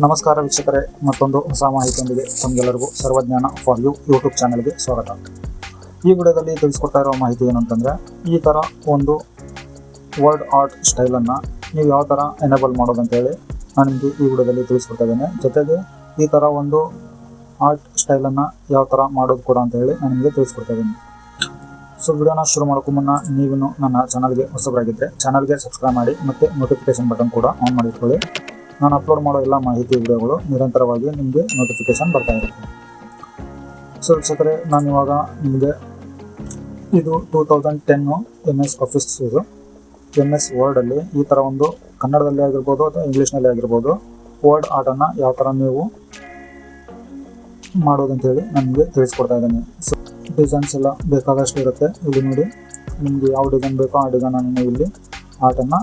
ನಮಸ್ಕಾರ ವೀಕ್ಷಕರೇ, ಮತ್ತೊಂದು ಹೊಸ ಮಾಹಿತಿಯೊಂದಿಗೆ ತಮಗೆಲ್ಲರಿಗೂ ಸರ್ವಜ್ಞಾನ ಫಾರ್ ಯು ಯೂಟ್ಯೂಬ್ ಚಾನಲ್ಗೆ ಸ್ವಾಗತ. ಈ ವಿಡಿಯೋದಲ್ಲಿ ತಿಳಿಸ್ಕೊಡ್ತಾ ಇರೋ ಮಾಹಿತಿ ಏನಂತಂದರೆ, ಈ ಥರ ಒಂದು ವರ್ಡ್ ಆರ್ಟ್ ಸ್ಟೈಲನ್ನು ನೀವು ಯಾವ ಥರ ಎನೇಬಲ್ ಮಾಡೋದಂತೇಳಿ ನಾನು ನಿಮಗೆ ಈ ವಿಡಿಯೋದಲ್ಲಿ ತಿಳಿಸ್ಕೊಡ್ತಾ ಇದ್ದೇನೆ. ಜೊತೆಗೆ ಈ ಥರ ಒಂದು ಆರ್ಟ್ ಸ್ಟೈಲನ್ನು ಯಾವ ಥರ ಮಾಡೋದು ಕೂಡ ಅಂತ ಹೇಳಿ ನಾನು ನಿಮಗೆ ತಿಳಿಸ್ಕೊಡ್ತಾ ಇದ್ದೀನಿ. ಸೊ ವಿಡಿಯೋನ ಶುರು ಮಾಡೋಕ್ಕೂ ಮುನ್ನ ನೀವಿನ್ನು ನನ್ನ ಚಾನಲ್ಗೆ ಹೊಸಬರಾಗಿದ್ದರೆ ಚಾನಲ್ಗೆ ಸಬ್ಸ್ಕ್ರೈಬ್ ಮಾಡಿ ಮತ್ತು ನೋಟಿಫಿಕೇಷನ್ ಬಟನ್ ಕೂಡ ಆನ್ ಮಾಡಿಟ್ಕೊಳ್ಳಿ. ನಾನು ಅಪ್ಲೋಡ್ ಮಾಡೋ ಎಲ್ಲ ಮಾಹಿತಿ ವಿಡಿಯೋಗಳು ನಿರಂತರವಾಗಿ ನಿಮಗೆ ನೋಟಿಫಿಕೇಷನ್ ಬರ್ತಾ ಇರುತ್ತೆ. ಸೊ ವೀಕ್ಷಕರೇ, ನಾನು ಇವಾಗ ನಿಮಗೆ ಇದು 2010 MS ಆಫೀಸ್, ಇದು MS ವರ್ಡಲ್ಲಿ ಈ ಥರ ಒಂದು ಕನ್ನಡದಲ್ಲಿ ಆಗಿರ್ಬೋದು ಅಥವಾ ಇಂಗ್ಲೀಷ್ನಲ್ಲಿ ಆಗಿರ್ಬೋದು ವರ್ಡ್ ಆರ್ಟನ್ನು ಯಾವ ಥರ ನೀವು ಮಾಡೋದಂತೇಳಿ ನನಗೆ ತಿಳಿಸ್ಕೊಡ್ತಾ ಇದ್ದೀನಿ. ಸೊ ಡಿಸೈನ್ಸ್ ಎಲ್ಲ ಬೇಕಾದಷ್ಟು ಇರುತ್ತೆ. ಇಲ್ಲಿ ನೋಡಿ, ನಿಮಗೆ ಯಾವ ಡಿಸೈನ್ ಬೇಕೋ ಆ ಡಿಸೈನನ್ನು ನೀವು ಇಲ್ಲಿ ಆರ್ಟನ್ನು,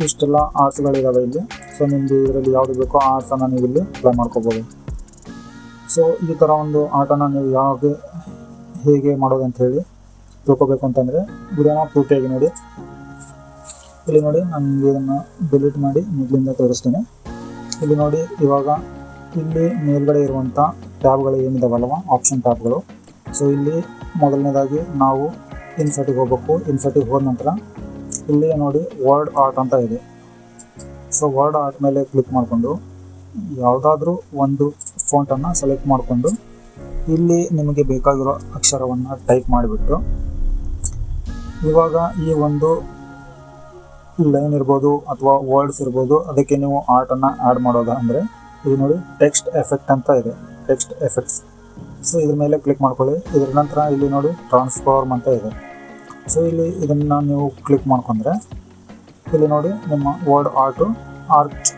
ಇಷ್ಟೆಲ್ಲ ಆರ್ಟ್ಸ್ಗಳಿದ್ದಾವೆ ಇಲ್ಲಿ. ಸೊ ನಿಮಗೆ ಇದರಲ್ಲಿ ಯಾವುದು ಬೇಕೋ ಆ ಆರ್ಟ್ಸನ್ನು ನೀವು ಇಲ್ಲಿ ಅಪ್ಲೈ ಮಾಡ್ಕೋಬೋದು. ಸೊ ಈ ಥರ ಒಂದು ಆರ್ಟನ್ನು ನೀವು ಹೇಗೆ ಮಾಡೋದಂತ ಹೇಳಿ ತಿಳ್ಕೊಬೇಕು ಅಂತಂದರೆ ವಿಡಿಯೋನ ಪೂರ್ತಿಯಾಗಿ ನೋಡಿ. ಇಲ್ಲಿ ನೋಡಿ, ನಾನು ಇದನ್ನು ಡಿಲೀಟ್ ಮಾಡಿ ಮೊದಲಿಂದ ತೋರಿಸ್ತೀನಿ. ಇಲ್ಲಿ ನೋಡಿ, ಇವಾಗ ಇಲ್ಲಿ ಮೇಲ್ಗಡೆ ಇರುವಂಥ ಟ್ಯಾಬ್ಗಳು ಏನಿದಾವಲ್ವ, ಆಪ್ಷನ್ ಟ್ಯಾಬ್ಗಳು. ಸೊ ಇಲ್ಲಿ ಮೊದಲನೇದಾಗಿ ನಾವು ಇನ್ಸರ್ಟಿಗೆ ಹೋಗಬೇಕು. ಇನ್ಸರ್ಟಿಗೆ ಹೋದ ನಂತರ ಇಲ್ಲಿ ನೋಡಿ ವರ್ಡ್ ಆರ್ಟ್ ಅಂತ ಇದೆ. ಸೊ ವರ್ಡ್ ಆರ್ಟ್ ಮೇಲೆ ಕ್ಲಿಕ್ ಮಾಡಿಕೊಂಡು ಯಾವುದಾದ್ರೂ ಒಂದು ಫಾಂಟನ್ನು ಸೆಲೆಕ್ಟ್ ಮಾಡಿಕೊಂಡು ಇಲ್ಲಿ ನಿಮಗೆ ಬೇಕಾಗಿರೋ ಅಕ್ಷರವನ್ನು ಟೈಪ್ ಮಾಡಿಬಿಟ್ಟು, ಇವಾಗ ಈ ಒಂದು ಲೈನ್ ಇರ್ಬೋದು ಅಥವಾ ವರ್ಡ್ಸ್ ಇರ್ಬೋದು, ಅದಕ್ಕೆ ನೀವು ಆರ್ಟನ್ನು ಆ್ಯಡ್ ಮಾಡೋದು ಅಂದರೆ ಇದು ನೋಡಿ ಟೆಕ್ಸ್ಟ್ ಎಫೆಕ್ಟ್ ಅಂತ ಇದೆ, ಟೆಕ್ಸ್ಟ್ ಎಫೆಕ್ಟ್ಸ್. ಸೊ ಇದ್ರ ಮೇಲೆ ಕ್ಲಿಕ್ ಮಾಡ್ಕೊಳ್ಳಿ. ಇದರ ನಂತರ ಇಲ್ಲಿ ನೋಡಿ ಟ್ರಾನ್ಸ್ಫಾರ್ಮ್ ಅಂತ ಇದೆ. ಸೊ ಇಲ್ಲಿ ಇದನ್ನು ನೀವು ಕ್ಲಿಕ್ ಮಾಡ್ಕೊಂಡ್ರೆ ಇಲ್ಲಿ ನೋಡಿ ನಿಮ್ಮ ವರ್ಡ್ ಆರ್ಟ್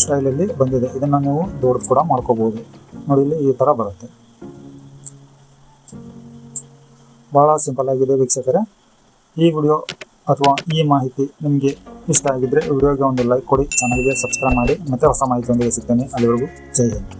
ಸ್ಟೈಲಲ್ಲಿ ಬಂದಿದೆ. ಇದನ್ನು ನೀವು ದೊಡ್ಡದು ಕೂಡ ಮಾಡ್ಕೋಬೋದು. ನೋಡಿ, ಇಲ್ಲಿ ಈ ಥರ ಬರುತ್ತೆ. ಭಾಳ ಸಿಂಪಲ್ ಆಗಿದೆ ವೀಕ್ಷಕರೇ. ಈ ವಿಡಿಯೋ ಅಥವಾ ಈ ಮಾಹಿತಿ ನಿಮಗೆ ಇಷ್ಟ ಆಗಿದ್ದರೆ ವಿಡಿಯೋಗೆ ಒಂದು ಲೈಕ್ ಕೊಡಿ, ಚಾನಲ್ಗೆ ಸಬ್ಸ್ಕ್ರೈಬ್ ಮಾಡಿ, ಮತ್ತು ಹೊಸ ಮಾಹಿತಿಯೊಂದಿಗೆ ಸಿಗ್ತೇನೆ. ಅಲ್ಲಿವರೆಗೂ ಜೈ ಹಿಂದ್.